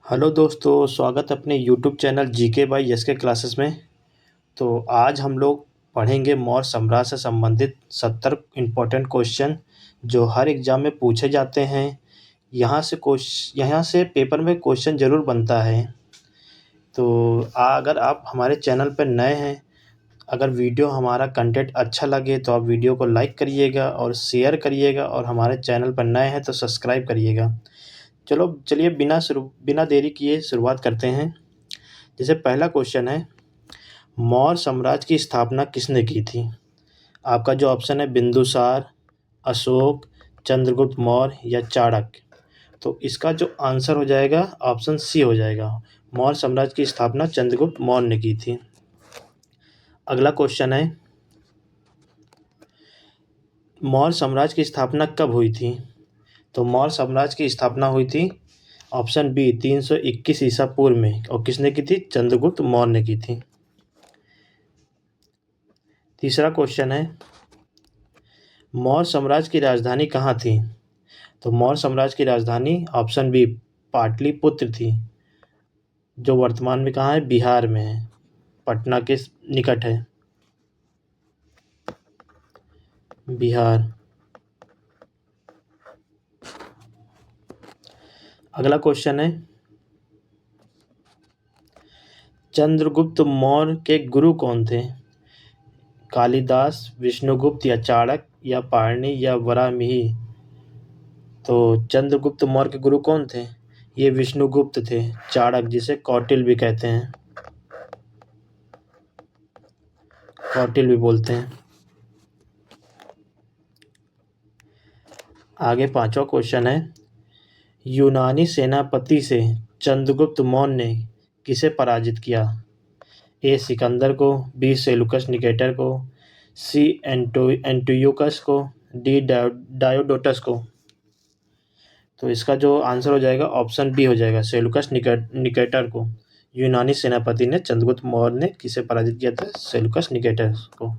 Hello दोस्तों, स्वागत है अपने YouTube channel GK by yes के क्लासेस में। तो आज हम लोग पढ़ेंगे मौर्य साम्राज्य से संबंधित 70 इम्पोर्टेंट क्वेश्चन जो हर एग्ज़ाम में पूछे जाते हैं। यहाँ से पेपर में क्वेश्चन ज़रूर बनता है। तो अगर आप हमारे चैनल पर नए हैं, अगर वीडियो हमारा कंटेंट अच्छा लगे तो आप वीडियो को लाइक करिएगा और शेयर करिएगा, और हमारे चैनल पर नए हैं तो सब्सक्राइब करिएगा। चलिए बिना देरी किए शुरुआत करते हैं। जैसे पहला क्वेश्चन है, मौर्य साम्राज्य की स्थापना किसने की थी? आपका जो ऑप्शन है बिंदुसार, अशोक, चंद्रगुप्त मौर्य या चाणक्य। तो इसका जो आंसर हो जाएगा ऑप्शन सी हो जाएगा। मौर्य साम्राज्य की स्थापना चंद्रगुप्त मौर्य ने की थी। अगला क्वेश्चन है, मौर्य साम्राज्य की स्थापना कब हुई थी? तो मौर्य साम्राज्य की स्थापना हुई थी ऑप्शन बी 321 ईसा पूर्व में, और किसने की थी? चंद्रगुप्त मौर्य ने की थी। तीसरा क्वेश्चन है, मौर्य साम्राज्य की राजधानी कहाँ थी? तो मौर्य साम्राज्य की राजधानी ऑप्शन बी पाटलिपुत्र थी, जो वर्तमान में कहाँ है? बिहार में है, पटना के निकट है, बिहार। अगला क्वेश्चन है, चंद्रगुप्त मौर्य के गुरु कौन थे? कालिदास, विष्णुगुप्त या चाणक्य या पाणिनि या वराहमिहि। तो चंद्रगुप्त मौर्य के गुरु कौन थे? ये विष्णुगुप्त थे। चाणक्य, जिसे कौटिल्य भी कहते हैं, कौटिल्य भी बोलते हैं। आगे पांचवा क्वेश्चन है, यूनानी सेनापति से चंद्रगुप्त मौर्य ने किसे पराजित किया? ए सिकंदर को, बी सेलुकस निकेटर को, सी एंटियोकस को, डी डायोडोटस को। तो इसका जो आंसर हो जाएगा ऑप्शन बी हो जाएगा, सेलुकस निकेटर को। यूनानी सेनापति ने चंद्रगुप्त मौर्य ने किसे पराजित किया था? सेलुकस निकेटर को।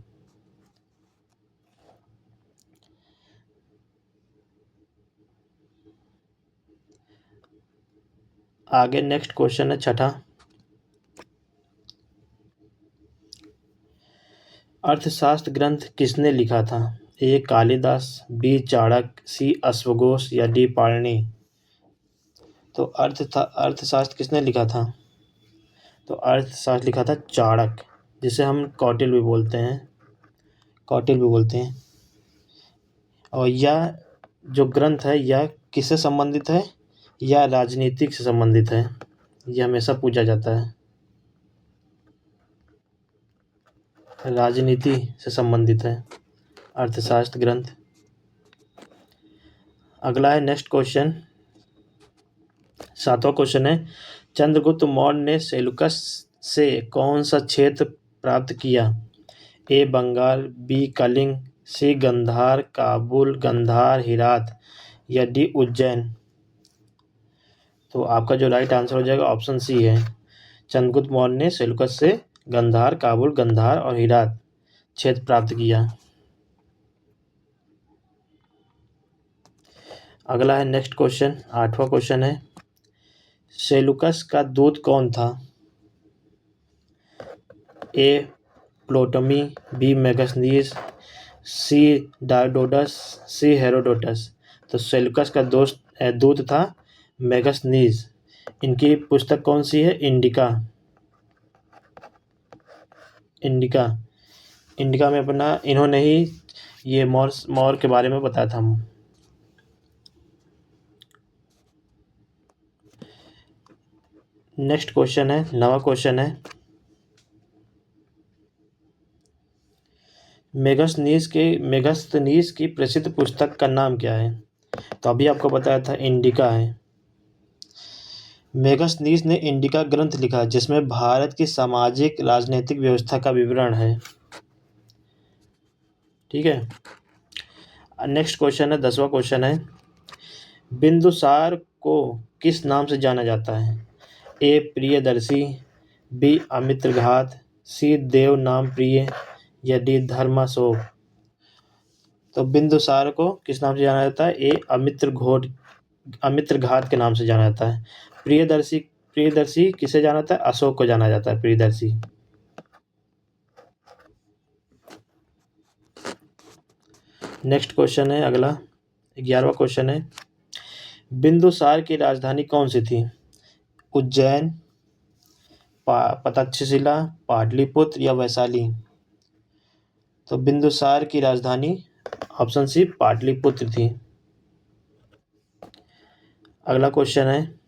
आगे नेक्स्ट क्वेश्चन है छठा, अर्थशास्त्र ग्रंथ किसने लिखा था? ए कालिदास, बी चाणक्य, सी अश्वघोष या डी पाणिनि। तो अर्थशास्त्र किसने लिखा था? तो अर्थशास्त्र लिखा था चाणक्य, जिसे हम कौटिल्य भी बोलते हैं, कौटिल्य भी बोलते हैं। और यह जो ग्रंथ है यह किससे संबंधित है? यह राजनीतिक से संबंधित है, यह हमेशा पूछा जाता है, राजनीति से संबंधित है अर्थशास्त्र ग्रंथ। अगला है नेक्स्ट क्वेश्चन, सातवां क्वेश्चन है, चंद्रगुप्त मौर्य ने सेलुकस से कौन सा क्षेत्र प्राप्त किया? ए बंगाल, बी कलिंग, सी गंधार, काबुल, गंधार, हिरात या डी उज्जैन। तो आपका जो राइट आंसर हो जाएगा ऑप्शन सी है, चंद्रगुप्त मौर्य ने सेलुकस से गंधार, काबुल, गंधार और हिरात क्षेत्र प्राप्त किया। अगला है नेक्स्ट क्वेश्चन, आठवां क्वेश्चन है, सेलुकस का दूत कौन था? ए प्टोलेमी, बी मेगस्थनीज, सी डायोडोटस, सी हेरोडोटस। तो सेलुकस का दूत था मेगस्थनीज। इनकी पुस्तक कौन सी है? इंडिका। इंडिका इंडिका में अपना इन्होंने ही ये मौर्य के बारे में बताया था। नेक्स्ट क्वेश्चन है, नवा क्वेश्चन है, मेगस्थनीज की प्रसिद्ध पुस्तक का नाम क्या है? तो अभी आपको बताया था इंडिका है। मेगस्थनीज ने इंडिका ग्रंथ लिखा जिसमें भारत की सामाजिक राजनीतिक व्यवस्था का विवरण है। ठीक है। नेक्स्ट क्वेश्चन है, 10वां क्वेश्चन है, बिंदुसार को किस नाम से जाना जाता है? ए प्रियदर्शी, बी अमित्रघात, सी देव नाम प्रिय या डी धर्माशोक। तो बिंदुसार को किस नाम से जाना जाता है? ए अमित्रघात के नाम से जाना जाता है। प्रियदर्शी प्रियदर्शी किसे जाना जाता है? अशोक को जाना जाता है प्रियदर्शी। नेक्स्ट क्वेश्चन है अगला, 11वां क्वेश्चन है, बिंदुसार की राजधानी कौन सी थी? उज्जैन, तक्षशिला, पाटलिपुत्र या वैशाली? तो बिंदुसार की राजधानी ऑप्शन सी पाटलिपुत्र थी। अगला क्वेश्चन है,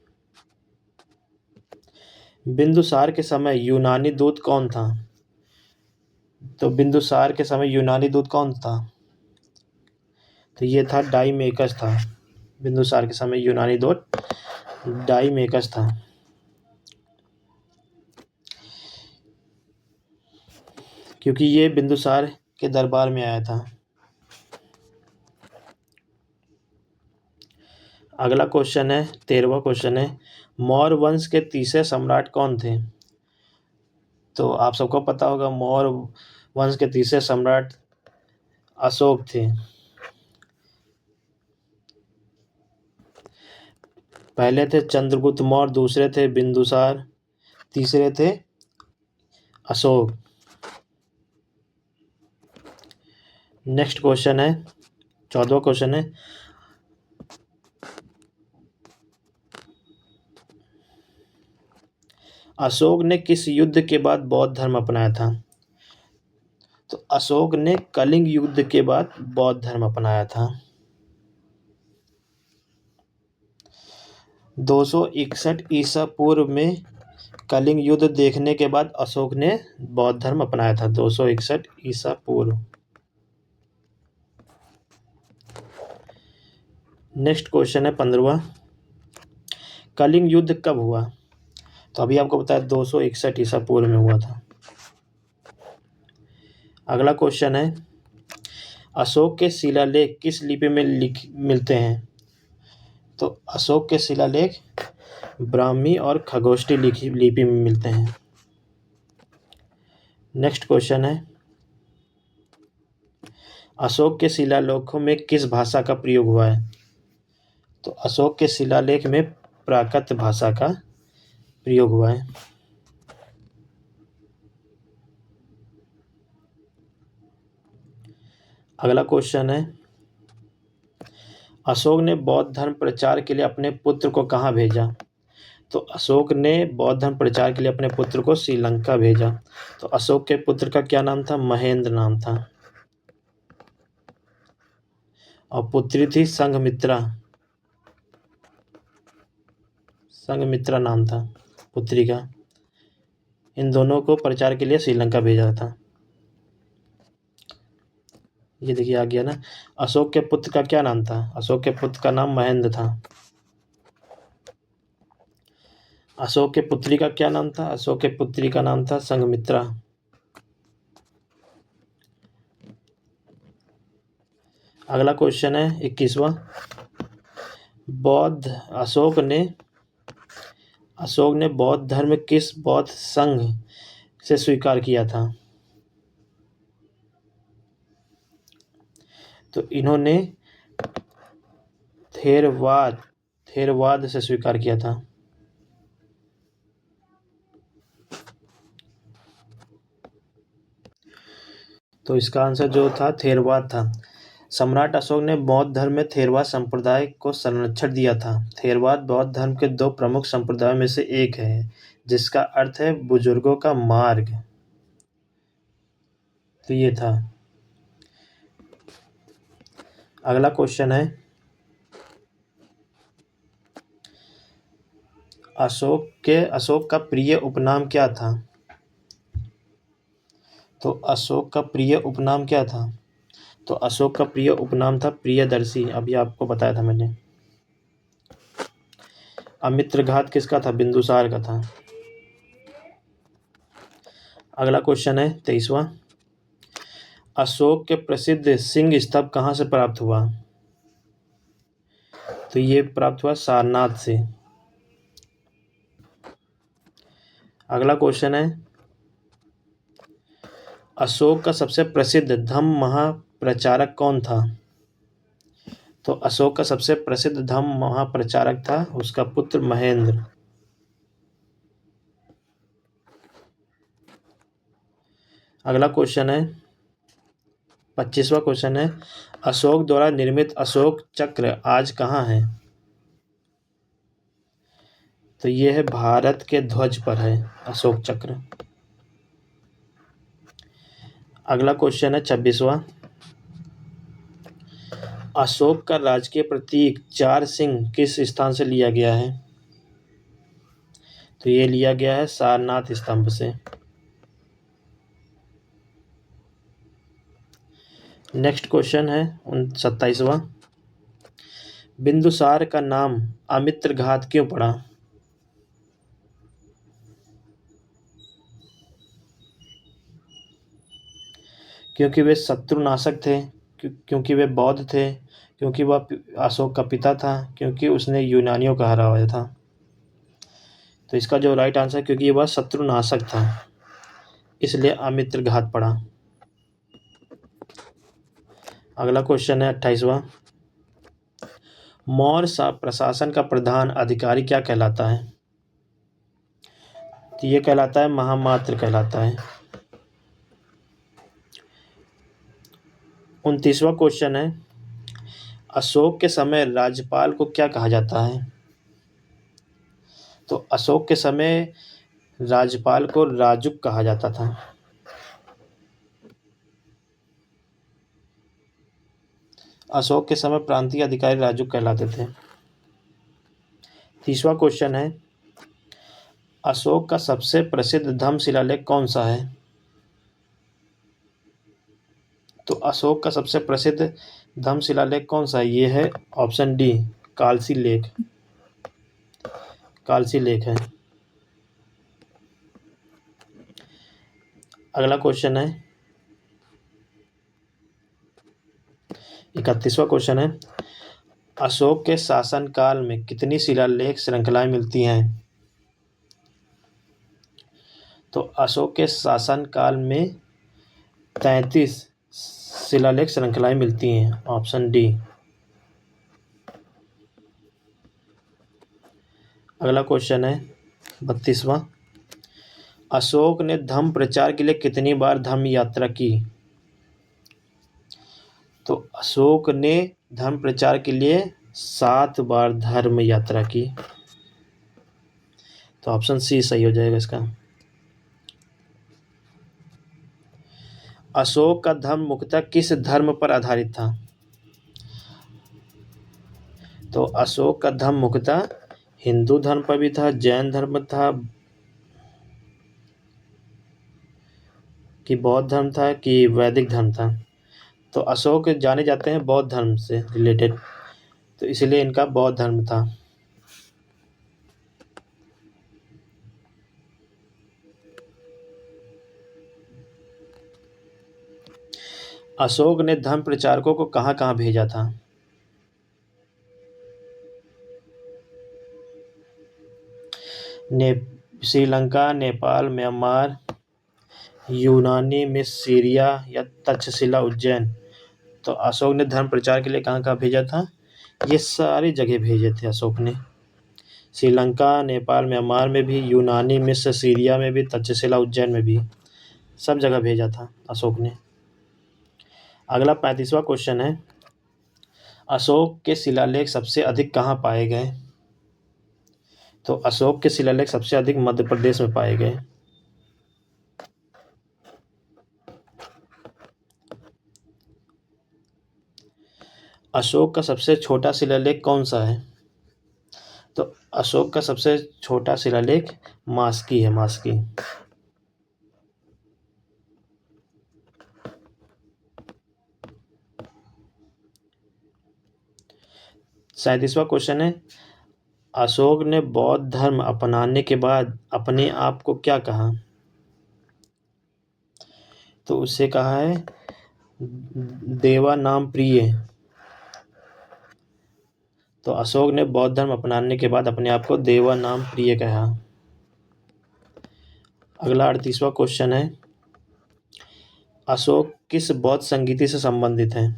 बिंदुसार के समय यूनानी दूत कौन था? तो बिंदुसार के समय यूनानी दूत कौन था? तो ये था डाईमेकस था। बिंदुसार के समय यूनानी दूत डाईमेकस था। क्योंकि ये बिंदुसार के दरबार में आया था। अगला क्वेश्चन है 13वां क्वेश्चन है, मौर्य वंश के तीसरे सम्राट कौन थे? तो आप सबको पता होगा मौर्य वंश के तीसरे सम्राट अशोक थे। पहले थे चंद्रगुप्त मौर्य, दूसरे थे बिंदुसार, तीसरे थे अशोक। नेक्स्ट क्वेश्चन है 14वां क्वेश्चन है, अशोक ने किस युद्ध के बाद बौद्ध धर्म अपनाया था? तो अशोक ने कलिंग युद्ध के बाद बौद्ध धर्म अपनाया था। 261 ईसा पूर्व में कलिंग युद्ध देखने के बाद अशोक ने बौद्ध धर्म अपनाया था। 261 ईसा पूर्व। नेक्स्ट क्वेश्चन है 15वां, कलिंग युद्ध कब हुआ? तो अभी आपको बताया 261 ईसा पूर्व में हुआ था। अगला क्वेश्चन है, अशोक के शिलालेख किस लिपि में मिलते हैं? तो अशोक के शिलालेख ब्राह्मी और खगोष्ठी लिपि में मिलते हैं। नेक्स्ट क्वेश्चन है, अशोक के शिलालेखों में किस भाषा का प्रयोग हुआ है? तो अशोक के शिलालेख में प्राकृत भाषा का प्रयोग हुआ है। अगला क्वेश्चन है, अशोक ने बौद्ध धर्म प्रचार के लिए अपने पुत्र को कहाँ भेजा? तो अशोक ने बौद्ध धर्म प्रचार के लिए अपने पुत्र को श्रीलंका भेजा। तो अशोक के पुत्र का क्या नाम था? महेंद्र नाम था। और पुत्री थी संघमित्रा। संघमित्रा नाम था पुत्री का। इन दोनों को प्रचार के लिए श्रीलंका भेजा था। ये देखिए आ गया ना, अशोक के पुत्र का क्या नाम था? अशोक के पुत्र का नाम महेंद्र था। अशोक के पुत्री का क्या नाम था? अशोक के पुत्री का नाम था संघमित्रा। अगला क्वेश्चन है 21वां, अशोक ने बौद्ध धर्म किस बौद्ध संघ से स्वीकार किया था? तो इन्होंने थेरवाद से स्वीकार किया था। तो इसका आंसर जो था थेरवाद था। सम्राट अशोक ने बौद्ध धर्म में थेरवाद संप्रदाय को संरक्षण दिया था। थेरवाद बौद्ध धर्म के दो प्रमुख संप्रदायों में से एक है, जिसका अर्थ है बुजुर्गों का मार्ग। तो ये था। अगला क्वेश्चन है, अशोक का प्रिय उपनाम क्या था? तो अशोक का प्रिय उपनाम क्या था? तो अशोक का प्रिय उपनाम था प्रियदर्शी। अभी आपको बताया था मैंने। अमित्रघात किसका था? बिंदुसार का था। अगला क्वेश्चन है 23वां, अशोक के प्रसिद्ध सिंह स्तंभ कहाँ से प्राप्त हुआ? तो ये प्राप्त हुआ सारनाथ से। अगला क्वेश्चन है, अशोक का सबसे प्रसिद्ध धम्म महाप्रचारक कौन था? तो अशोक का सबसे प्रसिद्ध धम्म महाप्रचारक था उसका पुत्र महेंद्र। अगला क्वेश्चन है 25वां क्वेश्चन है, अशोक द्वारा निर्मित अशोक चक्र आज कहाँ है? तो ये है भारत के ध्वज पर है अशोक चक्र। अगला क्वेश्चन है 26वां, अशोक का राजकीय प्रतीक चार सिंह किस स्थान से लिया गया है? तो ये लिया गया है सारनाथ स्तंभ से। नेक्स्ट क्वेश्चन है 27वां, बिंदुसार का नाम अमित्र घात क्यों पड़ा? क्योंकि वे शत्रुनाशक थे, क्योंकि वे बौद्ध थे, क्योंकि वह अशोक का पिता था, क्योंकि उसने यूनानियों का हराया था। तो इसका जो राइट आंसर, क्योंकि वह शत्रुनाशक था इसलिए अमित्र घात पड़ा। अगला क्वेश्चन है 28वां, मौर्य प्रशासन का प्रधान अधिकारी क्या कहलाता है? तो ये कहलाता है महामात्र कहलाता है। 29वां क्वेश्चन है, अशोक के समय राज्यपाल को क्या कहा जाता है? तो अशोक के समय राज्यपाल को राजुक कहा जाता था। अशोक के समय प्रांतीय अधिकारी राजुक कहलाते थे। 30वां क्वेश्चन है, अशोक का सबसे प्रसिद्ध धम्म शिलालेख कौन सा है? तो अशोक का सबसे प्रसिद्ध धम्म शिलालेख कौन सा है? ये है ऑप्शन डी, कालसी लेख। कालसी लेख है। अगला क्वेश्चन है 31वां क्वेश्चन है, अशोक के शासनकाल में कितनी शिलालेख श्रृंखलाएं मिलती हैं? तो अशोक के शासनकाल में 33 शिलालेख श्रृंखलाएं मिलती हैं, ऑप्शन डी। अगला क्वेश्चन है 32वां, अशोक ने धम्म प्रचार के लिए कितनी बार धम्म यात्रा की? तो अशोक ने धर्म प्रचार के लिए 7 बार धर्म यात्रा की। तो ऑप्शन सी सही हो जाएगा इसका। अशोक का धर्म मुख्यतः किस धर्म पर आधारित था? तो अशोक का धर्म मुख्यतः हिंदू धर्म पर भी था, जैन धर्म था, कि बौद्ध धर्म था, कि वैदिक धर्म था। तो अशोक जाने जाते हैं बौद्ध धर्म से रिलेटेड, तो इसलिए इनका बौद्ध धर्म था। अशोक ने धर्म प्रचारकों को कहाँ कहाँ भेजा था? श्रीलंका, नेपाल, म्यांमार, यूनानी में सीरिया या तक्षशिला, उज्जैन। तो अशोक ने धर्म प्रचार के लिए कहाँ कहाँ भेजा था? ये सारी जगह भेजे थे अशोक ने। श्रीलंका, नेपाल, म्यांमार में भी, यूनानी मिस्र, सीरिया में भी, तक्षशिला, उज्जैन में भी, सब जगह भेजा था अशोक ने। अगला 35वां क्वेश्चन है, अशोक के शिलालेख सबसे अधिक कहाँ पाए गए? तो अशोक के शिलालेख सबसे अधिक मध्य प्रदेश में पाए गए। अशोक का सबसे छोटा शिलालेख कौन सा है? तो अशोक का सबसे छोटा शिलालेख मास्की है, मास्की। 37वां क्वेश्चन है, अशोक ने बौद्ध धर्म अपनाने के बाद अपने आप को क्या कहा? तो उससे कहा है देवा नाम प्रिय। तो अशोक ने बौद्ध धर्म अपनाने के बाद अपने आप को देवा नाम प्रिय कहा। अगला 38वां क्वेश्चन है, अशोक किस बौद्ध संगीति से संबंधित है?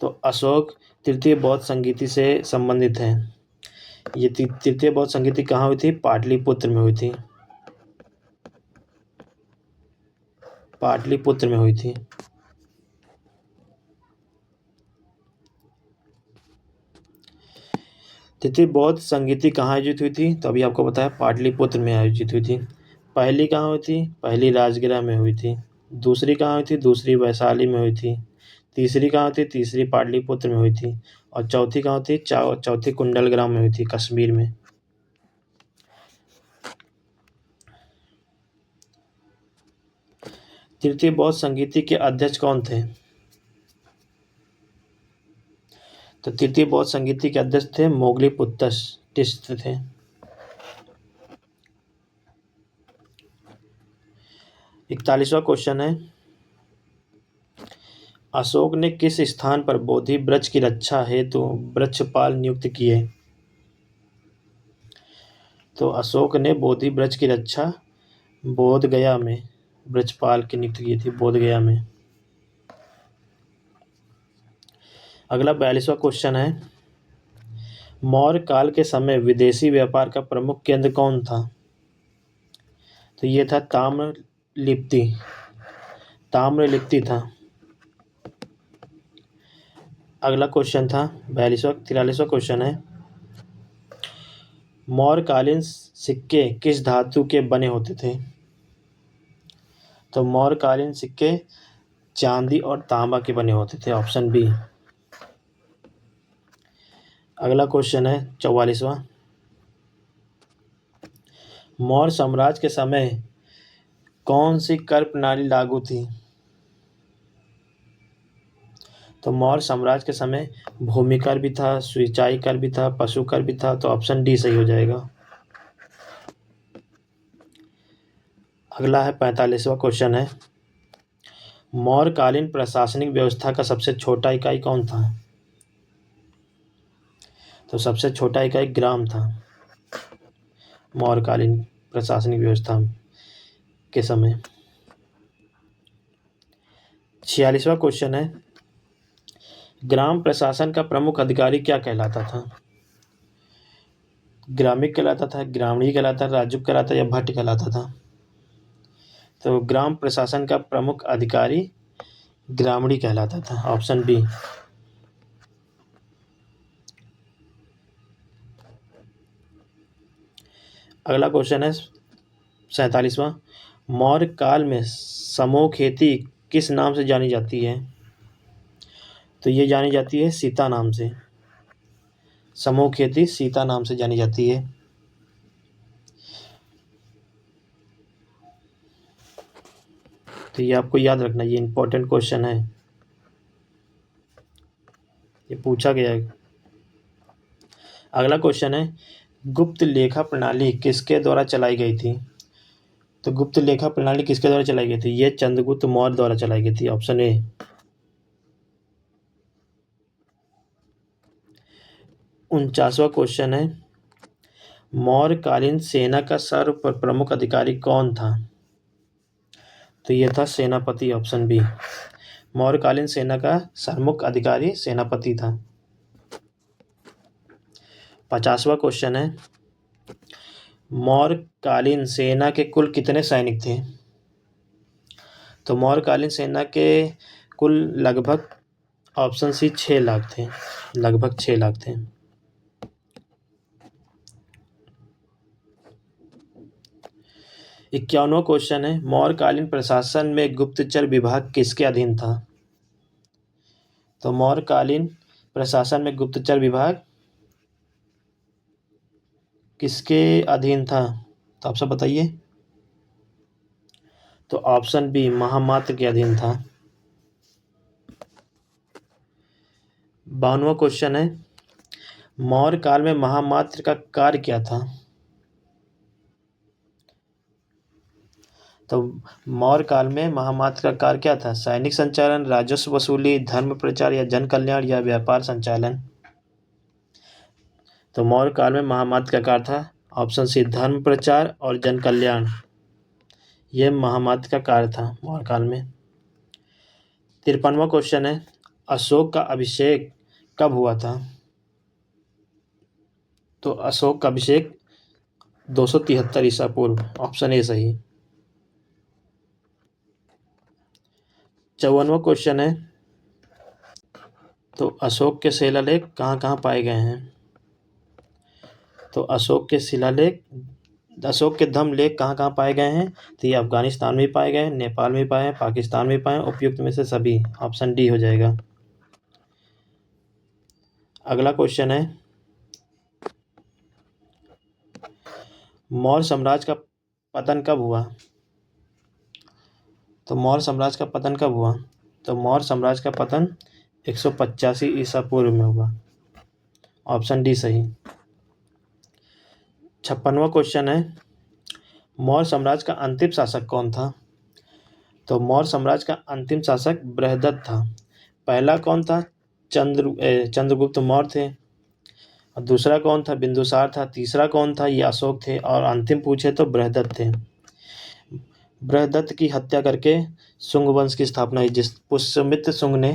तो अशोक तृतीय बौद्ध संगीति से संबंधित है। ये तृतीय बौद्ध संगीति कहाँ हुई थी? पाटलिपुत्र में हुई थी। पाटलिपुत्र में हुई थी। तृतीय बौद्ध संगीति कहाँ आयोजित हुई थी? तो अभी आपको बताया पाटलिपुत्र में आयोजित हुई थी। पहली कहाँ हुई थी? पहली राजगृह में हुई थी। दूसरी कहाँ हुई थी? दूसरी वैशाली में हुई थी। तीसरी कहाँ हुई थी? तीसरी पाटलिपुत्र में हुई थी। और चौथी कहाँ हुई थी? चौथी कुंडलग्राम में हुई थी, कश्मीर में। तृतीय बौद्ध संगीति के अध्यक्ष कौन थे? तो तृतीय बौद्ध संगीति के अध्यक्ष थे मोगली-पुत्तिष्ठ थे। 41वां क्वेश्चन है, अशोक ने किस स्थान पर बोधि वृक्ष की रक्षा हेतु वृक्षपाल नियुक्त किए? तो अशोक ने बोधि वृक्ष की रक्षा बोध गया में वृक्षपाल की नियुक्त की थी, बोध गया में। अगला 42वां क्वेश्चन है, मौर्य काल के समय विदेशी व्यापार का प्रमुख केंद्र कौन था? तो ये था ताम्रलिप्ति था। अगला क्वेश्चन था 43वां क्वेश्चन है, मौर्यकालीन सिक्के किस धातु के बने होते थे? तो मौर्यकालीन सिक्के चांदी और तांबा के बने होते थे, ऑप्शन बी। अगला क्वेश्चन है 44वां, मौर्य साम्राज्य के समय कौन सी कर प्रणाली लागू थी? तो मौर्य साम्राज्य के समय भूमि कर भी था, सिंचाई कर भी था, पशु कर भी था, तो ऑप्शन डी सही हो जाएगा। अगला है 45वां क्वेश्चन है, मौर्यकालीन प्रशासनिक व्यवस्था का सबसे छोटा इकाई कौन था? तो सबसे छोटा इकाई ग्राम था मौर्यकालीन प्रशासनिक व्यवस्था के समय। 46वां क्वेश्चन है, ग्राम प्रशासन का प्रमुख अधिकारी क्या कहलाता था? ग्रामिक कहलाता था, ग्रामीण कहलाता, राजुक कहलाता या भट्ट कहलाता था? तो ग्राम प्रशासन का प्रमुख अधिकारी ग्रामीण कहलाता था, ऑप्शन बी। अगला क्वेश्चन है 47वां, मौर्य काल में समूह खेती किस नाम से जानी जाती है? तो ये जानी जाती है सीता नाम से। समूह खेती सीता नाम से जानी जाती है। तो ये आपको याद रखना, ये इंपॉर्टेंट क्वेश्चन है, ये पूछा गया है। अगला क्वेश्चन है, गुप्त लेखा प्रणाली किसके द्वारा चलाई गई थी? तो गुप्त लेखा प्रणाली किसके द्वारा चलाई गई थी? ये चंद्रगुप्त मौर्य द्वारा चलाई गई थी, ऑप्शन ए। 49वां क्वेश्चन है, मौर्यकालीन सेना का सर्व प्रमुख अधिकारी कौन था? तो ये था सेनापति, ऑप्शन बी। मौर्यकालीन सेना का सर्वमुख अधिकारी सेनापति था। 50वां क्वेश्चन है, मौर्यकालीन सेना के कुल कितने सैनिक थे? तो मौर्यकालीन सेना के कुल लगभग, ऑप्शन सी, 6 लाख थे, लगभग 6 लाख थे। 51वां क्वेश्चन है, मौर्यकालीन प्रशासन में गुप्तचर विभाग किसके अधीन था? तो मौर्यकालीन प्रशासन में गुप्तचर विभाग किसके अधीन था? तो आप सब बताइए। तो ऑप्शन बी, महामात्र के अधीन था। 52वां क्वेश्चन है, मौर्य काल में महामात्र का कार्य क्या था? तो मौर्य काल में महामात्र का कार्य क्या था? सैनिक संचालन, राजस्व वसूली, धर्म प्रचार या जन कल्याण या व्यापार संचालन? तो मौर्य काल में महामात्र का कार्य था, ऑप्शन सी, धर्म प्रचार और जन कल्याण। यह महामात्र का कार्य था मौर्य काल में। 53वां क्वेश्चन है, अशोक का अभिषेक कब हुआ था? तो अशोक का अभिषेक 273 ईसा पूर्व, ऑप्शन ए सही। 54वां क्वेश्चन है, तो अशोक के शिलालेख कहाँ कहाँ पाए गए हैं? तो अशोक के धम्म लेख कहाँ कहाँ पाए गए हैं? तो ये अफगानिस्तान में भी पाए गए हैं, नेपाल में भी पाए हैं, पाकिस्तान में भी पाए हैं, उपयुक्त में से सभी, ऑप्शन डी हो जाएगा। अगला क्वेश्चन है, मौर्य साम्राज्य का पतन कब हुआ? तो मौर्य साम्राज्य का पतन कब हुआ? तो मौर्य साम्राज्य का पतन 185 ईसा पूर्व में हुआ, ऑप्शन डी सही। 56वां क्वेश्चन है, मौर्य साम्राज्य का अंतिम शासक कौन था? तो मौर्य साम्राज्य का अंतिम शासक बृहदत्त था। पहला कौन था? चंद्रगुप्त मौर्य थे। और दूसरा कौन था? बिंदुसार था। तीसरा कौन था? ये अशोक थे। और अंतिम पूछे तो बृहदत्त थे। बृहदत्त की हत्या करके शुंग वंश की स्थापना हुई, जिस पुष्यमित्र शुंग ने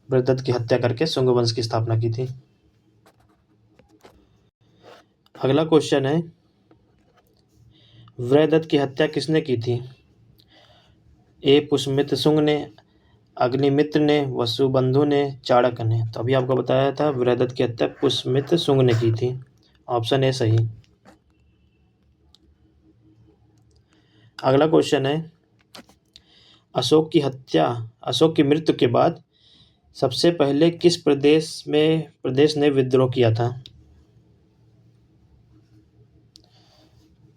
बृहदत्त की हत्या करके शुंग वंश की स्थापना की थी। अगला क्वेश्चन है, बृहदत्त की हत्या किसने की थी? ए पुष्यमित्र शुंग ने, अग्निमित्र ने, वसुबंधु ने, चाणक्य ने। तो अभी आपको बताया था बृहदत्त की हत्या पुष्यमित्र शुंग ने की थी, ऑप्शन ए सही। अगला क्वेश्चन है, अशोक की मृत्यु के बाद सबसे पहले किस प्रदेश ने विद्रोह किया था?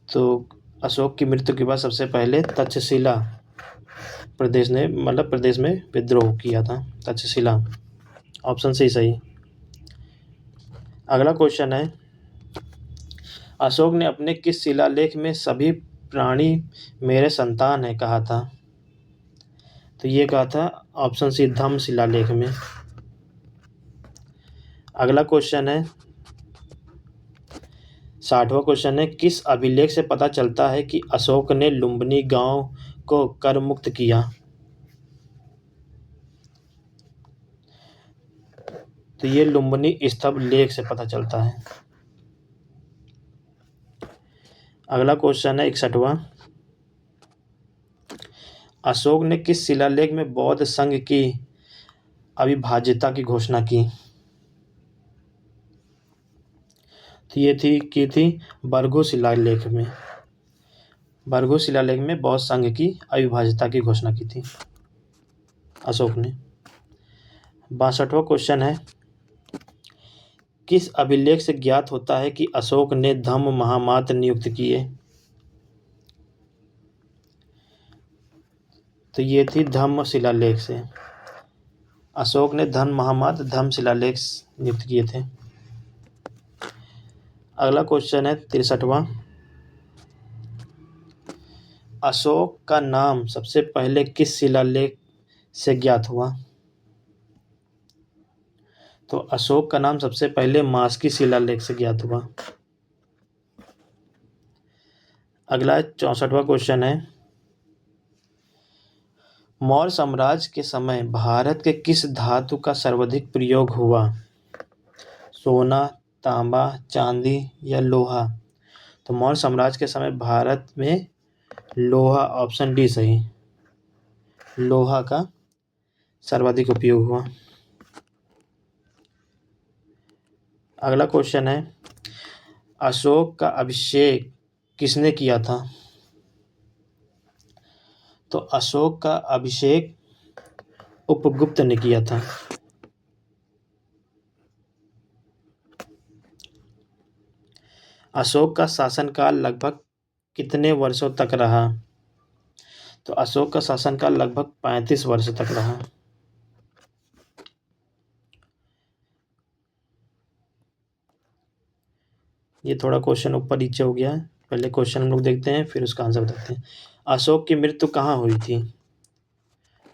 तो अशोक की मृत्यु के बाद सबसे पहले तक्षशिला प्रदेश में विद्रोह किया था, तक्षशिला, ऑप्शन सी सही। अगला क्वेश्चन है, अशोक ने अपने किस शिलालेख में सभी प्राणी मेरे संतान है कहा था? तो ये कहा था ऑप्शन सी धम्म शिलालेख में। अगला क्वेश्चन है, 60वां क्वेश्चन है, किस अभिलेख से पता चलता है कि अशोक ने लुम्बिनी गांव को कर मुक्त किया? तो ये लुम्बिनी स्तंभ लेख से पता चलता है। अगला क्वेश्चन है 61वां, अशोक ने किस शिलालेख में बौद्ध संघ की अविभाज्यता की घोषणा की? तो ये थी बरगु शिलालेख में। बरगु शिलालेख में बौद्ध संघ की अविभाज्यता की घोषणा की थी अशोक ने। 62वां क्वेश्चन है, किस अभिलेख से ज्ञात होता है कि अशोक ने धम्म महामात्र नियुक्त किए? तो ये थी धम्म शिलालेख से। अशोक ने धम्म महामात्र धम्म शिलालेख नियुक्त किए थे। अगला क्वेश्चन है 63वां, अशोक का नाम सबसे पहले किस शिलालेख से ज्ञात हुआ? तो अशोक का नाम सबसे पहले मास्की शिलालेख से ज्ञात हुआ। अगला 64वां क्वेश्चन है, मौर्य साम्राज्य के समय भारत के किस धातु का सर्वाधिक प्रयोग हुआ? सोना, तांबा, चांदी या लोहा? तो मौर्य साम्राज्य के समय भारत में लोहा, ऑप्शन डी सही, लोहा का सर्वाधिक उपयोग हुआ। अगला क्वेश्चन है, अशोक का अभिषेक किसने किया था? तो अशोक का अभिषेक उपगुप्त ने किया था। अशोक का शासनकाल लगभग कितने वर्षों तक रहा? तो अशोक का शासनकाल लगभग 35 वर्ष तक रहा। ये थोड़ा क्वेश्चन ऊपर नीचे हो गया है, पहले क्वेश्चन हम लोग देखते हैं फिर उसका आंसर बताते हैं। अशोक की मृत्यु कहाँ हुई थी?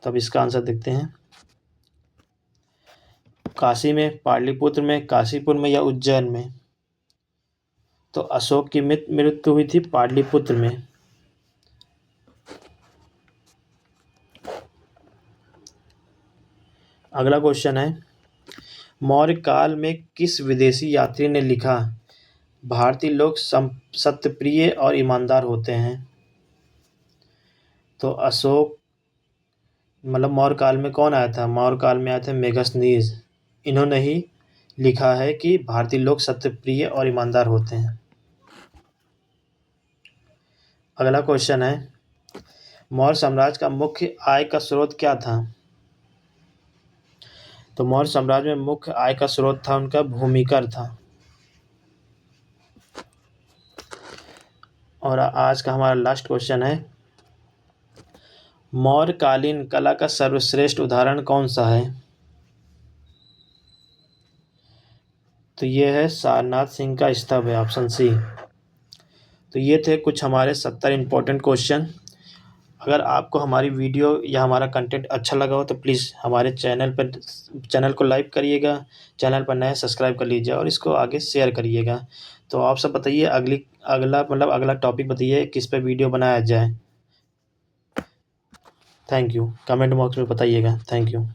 तब इसका आंसर देखते हैं। काशी में, पाटलिपुत्र में, काशीपुर में या उज्जैन में? तो अशोक की मृत्यु हुई थी पाटलिपुत्र में। अगला क्वेश्चन है, मौर्य काल में किस विदेशी यात्री ने लिखा, भारतीय लोग सत्यप्रिय और ईमानदार होते हैं? तो अशोक मतलब मौर्य काल में कौन आया था? मौर्य काल में आए थे मेगस्थनीज। इन्होंने ही लिखा है कि भारतीय लोग सत्यप्रिय और ईमानदार होते हैं। अगला क्वेश्चन है, मौर्य साम्राज्य का मुख्य आय का स्रोत क्या था? तो मौर्य साम्राज्य में मुख्य आय का स्रोत था उनका भूमि कर था। और आज का हमारा लास्ट क्वेश्चन है, मौर्यकालीन कला का सर्वश्रेष्ठ उदाहरण कौन सा है? तो ये है सारनाथ सिंह का स्तंभ है, ऑप्शन सी। तो ये थे कुछ हमारे 70 इम्पोर्टेंट क्वेश्चन। अगर आपको हमारी वीडियो या हमारा कंटेंट अच्छा लगा हो तो प्लीज़ हमारे चैनल को लाइक करिएगा, चैनल पर नए सब्सक्राइब कर लीजिए और इसको आगे शेयर करिएगा। तो आप सब बताइए अगला टॉपिक बताइए किस पे वीडियो बनाया जाए। थैंक यू, कमेंट बॉक्स में बताइएगा। Thank you.